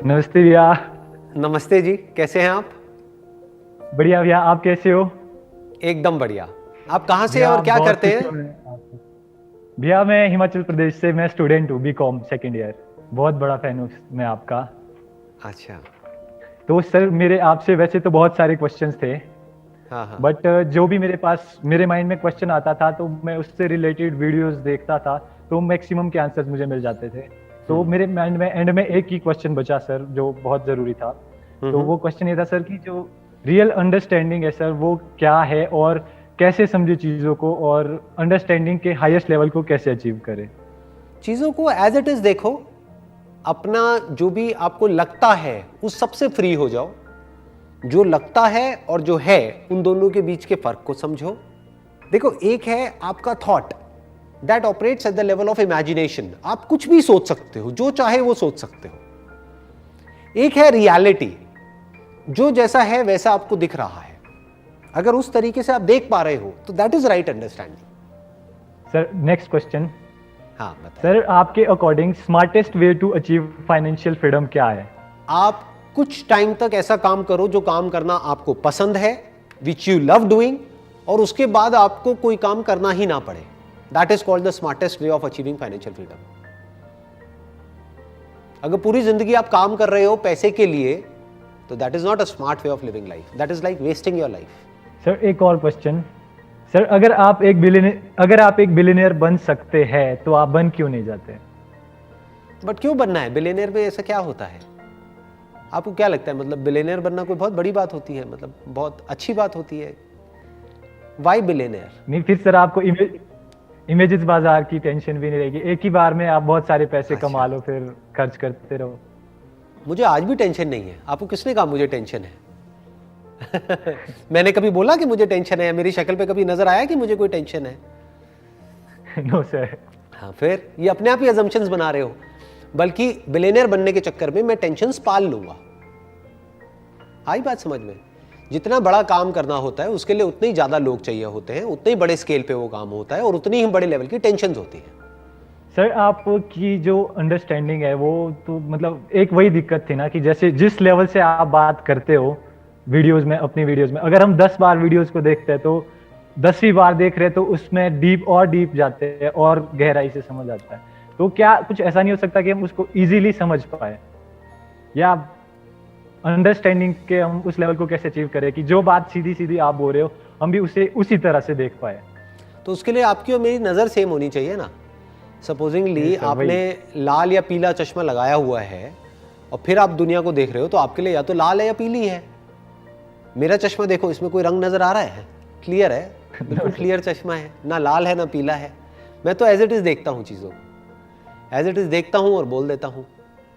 नमस्ते भैया। नमस्ते जी, कैसे हैं आप? बढ़िया भैया, आप कैसे हो? एकदम बढ़िया। आप कहाँ से हैं भैया और आप क्या बहुत करते खुश हैं? हो भैया मैं हिमाचल प्रदेश से, मैं स्टूडेंट हूँ, बीकॉम सेकेंड ईयर। बहुत बड़ा फैन हूँ मैं आपका। अच्छा। तो सर मेरे आपसे वैसे तो बहुत सारे क्वेश्चंस थे, हाँ हाँ। बट जो भी मेरे पास मेरे माइंड में क्वेश्चन आता था तो मैं उससे रिलेटेड वीडियोस देखता था, तो मैक्सिमम के आंसर्स मुझे मिल जाते थे। तो मेरे माइंड में एंड में एक ही क्वेश्चन बचा सर, जो बहुत ज़रूरी था। तो हम्म। वो क्वेश्चन ये था सर कि जो रियल अंडरस्टैंडिंग है सर, वो क्या है और कैसे समझे चीज़ों को, और अंडरस्टैंडिंग के हाईएस्ट लेवल को कैसे अचीव करें। चीज़ों को एज इट इज़ देखो, अपना जो भी आपको लगता है उस सबसे फ्री हो जाओ। जो लगता है और जो है उन दोनों के बीच के फर्क को समझो। देखो, एक है आपका thought that operates at the level of imagination. आप कुछ भी सोच सकते हो, जो चाहे वो सोच सकते हो। एक है रियलिटी, जो जैसा है वैसा आपको दिख रहा है। अगर उस तरीके से आप देख पा रहे हो तो that is right understanding. Sir next question. हाँ बताइए। सर आपके according smartest way to achieve financial freedom क्या है? आप कुछ टाइम तक ऐसा काम करो जो काम करना आपको पसंद है, विच यू लव डूइंग, और उसके बाद आपको कोई काम करना ही ना पड़े। That is called the smartest way of achieving financial freedom. अगर पूरी जिंदगी आप काम कर रहे हो पैसे के लिए, तो that is not a smart way of living life. That is like wasting your life. Sir एक और क्वेश्चन। सर अगर आप एक बिलियनियर बन सकते हैं तो आप बन क्यों नहीं जाते? बट क्यों बनना है? बिलियनियर में ऐसा क्या होता है? आपको क्या लगता है? मतलब बिलियनियर बनना कोई बहुत बड़ी बात होती है? मतलब बहुत अच्छी बात होती है? Why billionaire? नहीं, फिर सर आपको इमेजेस बाजार की टेंशन भी नहीं रहेगी, एक ही बार में आप बहुत सारे पैसे कमा अच्छा, लो, फिर खर्च करते रहो। मुझे आज भी टेंशन नहीं है। आपको किसने कहा मुझे टेंशन है? मैंने कभी बोला कि मुझे टेंशन है? मेरी शक्ल पे कभी नजर आया कि मुझे कोई टेंशन है? No sir. हाँ, फिर ये अपने आप ही अजम्पशंस बना रहे हो। बल्कि बिलियनियर बनने के चक्कर में मैं टेंशन्स पाल लूंगा। आई बात समझ में? जितना बड़ा काम करना होता है उसके लिए उतने ही ज्यादा लोग चाहिए होते हैं, उतने ही बड़े स्केल पे वो काम होता है, और उतनी ही बड़े लेवल की टेंशन्स होती है। सर आपकी जो अंडरस्टैंडिंग है वो तो मतलब एक वही दिक्कत थी ना कि जैसे जिस लेवल से आप बात करते हो वीडियोस में, अपनी वीडियोस में, अगर हम 10 बार वीडियोस को देखते हैं तो 10वीं बार देख रहे हैं तो उसमें डीप जाते हैं और गहराई से समझ आता है। तो क्या कुछ ऐसा नहीं हो सकता कि हम उसको इजीली समझ पाए, या अंडरस्टैंडिंग के हम उस लेवल को कैसे अचीव करें कि जो बात सीधी सीधी आप बोल रहे हो हम भी उसे उसी तरह से देख पाए? तो उसके लिए आपकी और मेरी नजर सेम होनी चाहिए ना। सपोजिंगली सर आपने लाल या पीला चश्मा लगाया हुआ है और फिर आप दुनिया को देख रहे हो, तो आपके लिए या तो लाल है या पीली है। मेरा चश्मा देखो, इसमें कोई रंग नजर आ रहा है? क्लियर है, बिल्कुल क्लियर चश्मा है, ना लाल है ना पीला है। मैं तो एज इट इज देखता हूँ चीजों को, एज इट इज देखता हूँ और बोल देता हूँ।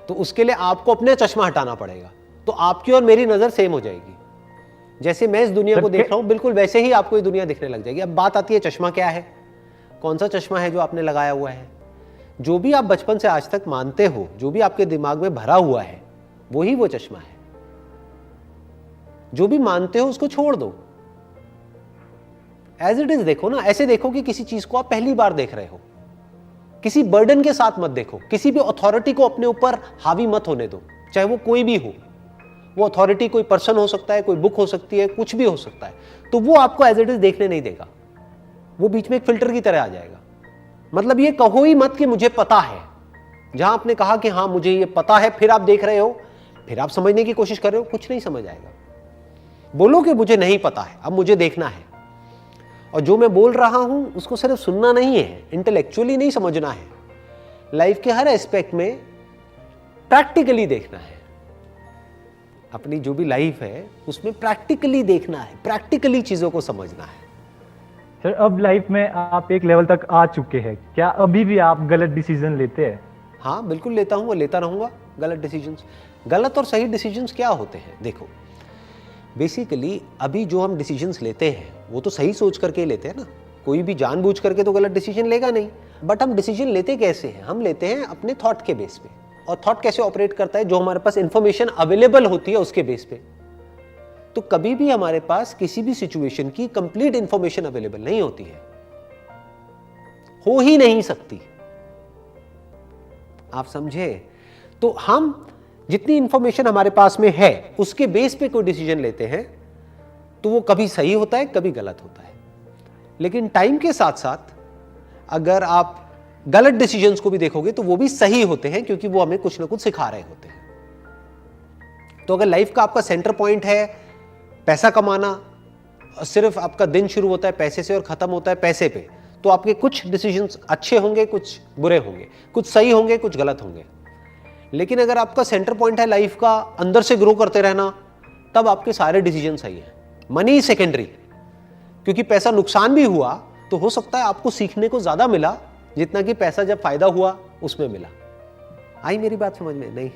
तो उसके लिए आपको अपने चश्मा हटाना पड़ेगा, तो आपकी और मेरी नजर सेम हो जाएगी। जैसे मैं इस दुनिया को देख रहा हूँ बिल्कुल वैसे ही आपको ये दुनिया दिखने लग जाएगी। अब बात आती है चश्मा क्या है, कौन सा चश्मा है जो आपने लगाया हुआ है। जो भी आप बचपन से आज तक मानते हो, जो भी आपके दिमाग में भरा हुआ है, वही वो चश्मा है। जो भी मानते हो उसको छोड़ दो, एज इट इज देखो ना। ऐसे देखो कि किसी चीज को आप पहली बार देख रहे हो। किसी बर्डन के साथ मत देखो, किसी भी अथॉरिटी को अपने ऊपर हावी मत होने दो, चाहे वो कोई भी हो। वो अथॉरिटी कोई पर्सन हो सकता है, कोई बुक हो सकती है, कुछ भी हो सकता है। तो वो आपको एज इट इज देखने नहीं देगा, वो बीच में एक फिल्टर की तरह आ जाएगा। मतलब ये कहो ही मत कि मुझे पता है। जहां आपने कहा कि हाँ मुझे ये पता है, फिर आप देख रहे हो, फिर आप समझने की कोशिश कर रहे हो, कुछ नहीं समझ आएगा। बोलो कि मुझे नहीं पता है, अब मुझे देखना है। और जो मैं बोल रहा हूं उसको सिर्फ सुनना नहीं है, इंटेलेक्चुअली नहीं समझना है, लाइफ के हर एस्पेक्ट में प्रैक्टिकली देखना है। अपनी जो भी लाइफ है उसमें प्रैक्टिकली देखना है, प्रैक्टिकली चीजों को समझना है। सर अब लाइफ में आप एक लेवल तक आ चुके हैं, क्या अभी भी आप गलत डिसीजन लेते हैं? हाँ बिल्कुल लेता हूं और लेता रहूंगा गलत डिसीजंस। गलत और सही डिसीजंस क्या होते हैं? देखो, बेसिकली अभी जो हम डिसीजंस लेते हैं वो तो सही सोच करके लेते हैं ना। कोई भी जानबूझ करके तो गलत डिसीजन लेगा नहीं। बट हम डिसीजन लेते कैसे हैं? हम लेते हैं अपने थॉट के बेस पे। और थॉट कैसे ऑपरेट करता है? जो हमारे पास इंफॉर्मेशन अवेलेबल होती है उसके बेस पे। तो कभी भी हमारे पास किसी भी सिचुएशन की कंप्लीट इंफॉर्मेशन अवेलेबल नहीं होती है, हो ही नहीं सकती। आप समझे? तो हम जितनी इंफॉर्मेशन हमारे पास में है उसके बेस पे कोई डिसीजन लेते हैं तो वो कभी सही होता है, कभी गलत होता है। लेकिन टाइम के साथ साथ अगर आप गलत डिसीजंस को भी देखोगे तो वो भी सही होते हैं, क्योंकि वो हमें कुछ ना कुछ सिखा रहे होते हैं। तो अगर लाइफ का आपका सेंटर पॉइंट है पैसा कमाना, सिर्फ आपका दिन शुरू होता है पैसे से और खत्म होता है पैसे पे, तो आपके कुछ डिसीजंस अच्छे होंगे, कुछ बुरे होंगे, कुछ सही होंगे, कुछ गलत होंगे। लेकिन अगर आपका सेंटर पॉइंट है लाइफ का अंदर से ग्रो करते रहना, तब आपके सारे डिसीजन सही हैं। मनी सेकेंडरी, क्योंकि पैसा नुकसान भी हुआ तो हो सकता है आपको सीखने को ज्यादा मिला जितना कि पैसा जब फायदा हुआ उसमें मिला। आई मेरी बात समझ में? नहीं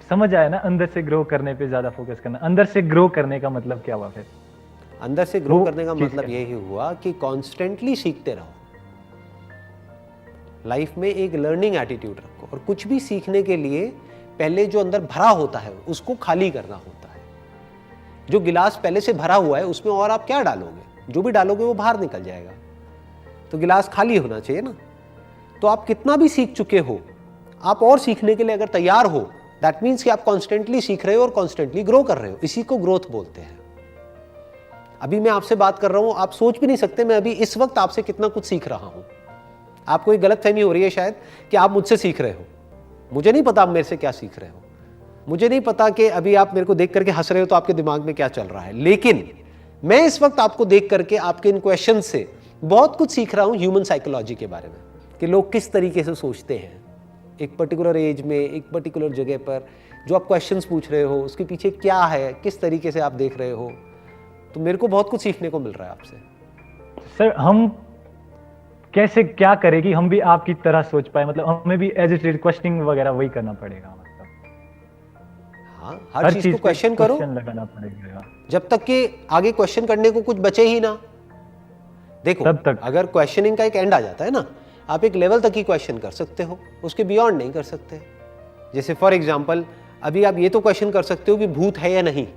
समझ आया ना, अंदर से ग्रो करने पे ज्यादा फोकस करना। अंदर से ग्रो करने का मतलब क्या हुआ फिर? अंदर से ग्रो वो करने का चीज़ मतलब क्या है? यही हुआ कि कॉन्स्टेंटली सीखते रहो, लाइफ में एक लर्निंग एटीट्यूड रखो, और कुछ भी सीखने के लिए पहले जो अंदर भरा होता है उसको खाली करना होता है। जो गिलास पहले से भरा हुआ है उसमें और आप क्या डालोगे? जो भी डालोगे वो बाहर निकल जाएगा। तो गिलास खाली होना चाहिए ना। तो आप कितना भी सीख चुके हो, आप और सीखने के लिए अगर तैयार हो, दैट मीन्स कि आप कॉन्स्टेंटली सीख रहे हो और कॉन्स्टेंटली ग्रो कर रहे हो। इसी को ग्रोथ बोलते हैं। अभी मैं आपसे बात कर रहा हूं, आप सोच भी नहीं सकते मैं अभी इस वक्त आपसे कितना कुछ सीख रहा हूं। आपको एक गलतफहमी हो रही है शायद कि आप मुझसे सीख रहे हो। मुझे नहीं पता आप मेरे से क्या सीख रहे हो। मुझे नहीं पता कि अभी आप मेरे को देख करके हंस रहे हो तो आपके दिमाग में क्या चल रहा है। लेकिन मैं इस वक्त आपको देख करके आपके इन क्वेश्चन से बहुत कुछ सीख रहा हूं ह्यूमन साइकोलॉजी के बारे में, कि लोग किस तरीके से सोचते हैं एक पर्टिकुलर एज में, एक पर्टिकुलर जगह पर। जो आप क्वेश्चंस पूछ रहे हो उसके पीछे क्या है, किस तरीके से आप देख रहे हो। तो मेरे को बहुत कुछ सीखने को मिल रहा है आपसे। सर हम कैसे क्या करें कि हम भी आपकी तरह सोच पाए? मतलब हमें भी एज इट इज क्वेश्चनिंग वगैरह वही करना पड़ेगा? मतलब हाँ, हर चीज को क्वेश्चन करो, क्वेश्चन लगाना पड़ेगा जब तक कि आगे क्वेश्चन करने को कुछ बचे ही ना। देखो तब तक अगर क्वेश्चनिंग का एक एंड आ जाता है ना, आप एक लेवल तक ही क्वेश्चन कर सकते हो, उसके बियॉन्ड नहीं कर सकते। जैसे फॉर एग्जाम्पल अभी आप ये तो क्वेश्चन कर सकते हो कि भूत है या नहीं।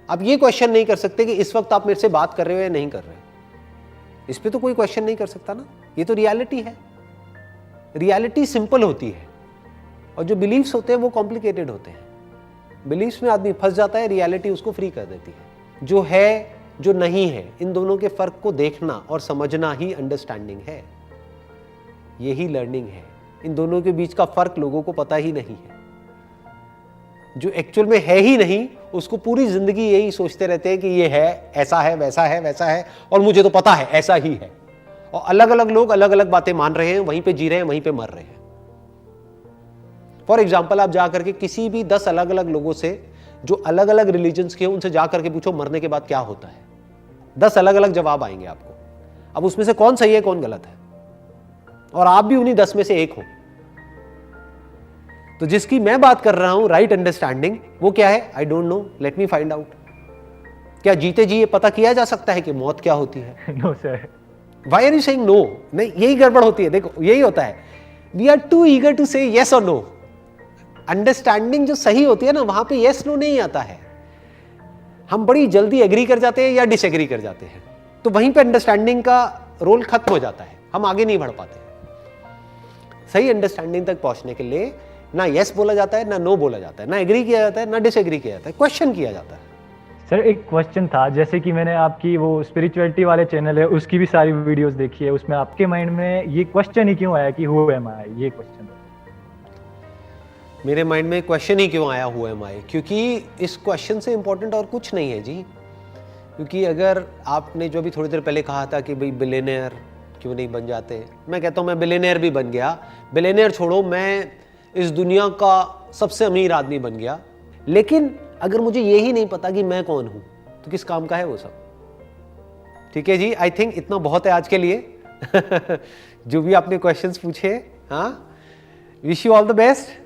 आप ये क्वेश्चन नहीं कर सकते कि इस वक्त आप मेरे से बात कर रहे हो या नहीं कर रहे हो। इस पे तो कोई क्वेश्चन नहीं कर सकता ना, ये तो रियलिटी है। रियलिटी सिंपल होती है और जो बिलीव्स होते हैं वो कॉम्प्लिकेटेड होते हैं। बिलीव्स में आदमी फंस जाता है, रियलिटी उसको फ्री कर देती है। जो है जो नहीं है, इन दोनों के फर्क को देखना और समझना ही अंडरस्टैंडिंग है, यही लर्निंग है। इन दोनों के बीच का फर्क लोगों को पता ही नहीं है। जो एक्चुअल में है ही नहीं उसको पूरी जिंदगी यही सोचते रहते हैं कि ये है, ऐसा है, वैसा है, वैसा है, और मुझे तो पता है ऐसा ही है। और अलग अलग लोग अलग अलग बातें मान रहे हैं, वहीं पे जी रहे हैं, वहीं पे मर रहे हैं। फॉर एग्जाम्पल आप जाकर के किसी भी 10 अलग अलग लोगों से जो अलग अलग रिलीजन्स के हैं उनसे जाकर के पूछो मरने के बाद क्या होता है, 10 अलग अलग जवाब आएंगे आपको। अब उसमें से कौन सही है कौन गलत है, और आप भी उन्हीं 10 में से एक हो। तो जिसकी मैं बात कर रहा हूं राइट अंडरस्टैंडिंग, वो क्या है? I don't know, let me find out. क्या जीते जी ये पता किया जा सकता है कि मौत क्या होती है? No sir. Why are you saying no? नहीं, यही गड़बड़ होती है। देखो यही होता है, we are too eager to say yes और नो। अंडरस्टैंडिंग जो सही होती है ना, वहां पे यस नो नहीं आता है। हम बड़ी जल्दी एग्री कर जाते हैं या डिसएग्री कर जाते हैं, तो वहीं पे अंडरस्टैंडिंग का रोल खत्म हो जाता है, हम आगे नहीं बढ़ पाते। सही अंडरस्टैंडिंग तक पहुंचने के लिए ना यस बोला जाता है, ना नो बोला जाता है, ना एग्री किया जाता है, ना डिसएग्री किया जाता है, क्वेश्चन किया जाता है। सर एक क्वेश्चन था, जैसे कि मैंने आपकी वो स्पिरिचुअलिटी वाले चैनल है उसकी भी सारी वीडियोस देखी है, उसमें आपके माइंड में ये क्वेश्चन ही क्यों आया कि हु एम आई? ये क्वेश्चन मेरे माइंड में क्वेश्चन ही क्यों आया हुआ है? क्योंकि इस क्वेश्चन से इंपॉर्टेंट और कुछ नहीं है जी। क्योंकि अगर आपने जो भी थोड़ी देर पहले कहा था कि भाई बिलियनियर क्यों नहीं बन जाते, मैं कहता हूँ मैं बिलियनियर भी बन गया। बिलियनियर छोड़ो, मैं इस दुनिया का सबसे अमीर आदमी बन गया। लेकिन अगर मुझे यही नहीं पता कि मैं कौन हूँ तो किस काम का है वो सब? ठीक है जी, आई थिंक इतना बहुत है आज के लिए। जो भी आपने क्वेश्चंस पूछे, हाँ, wish you all the best.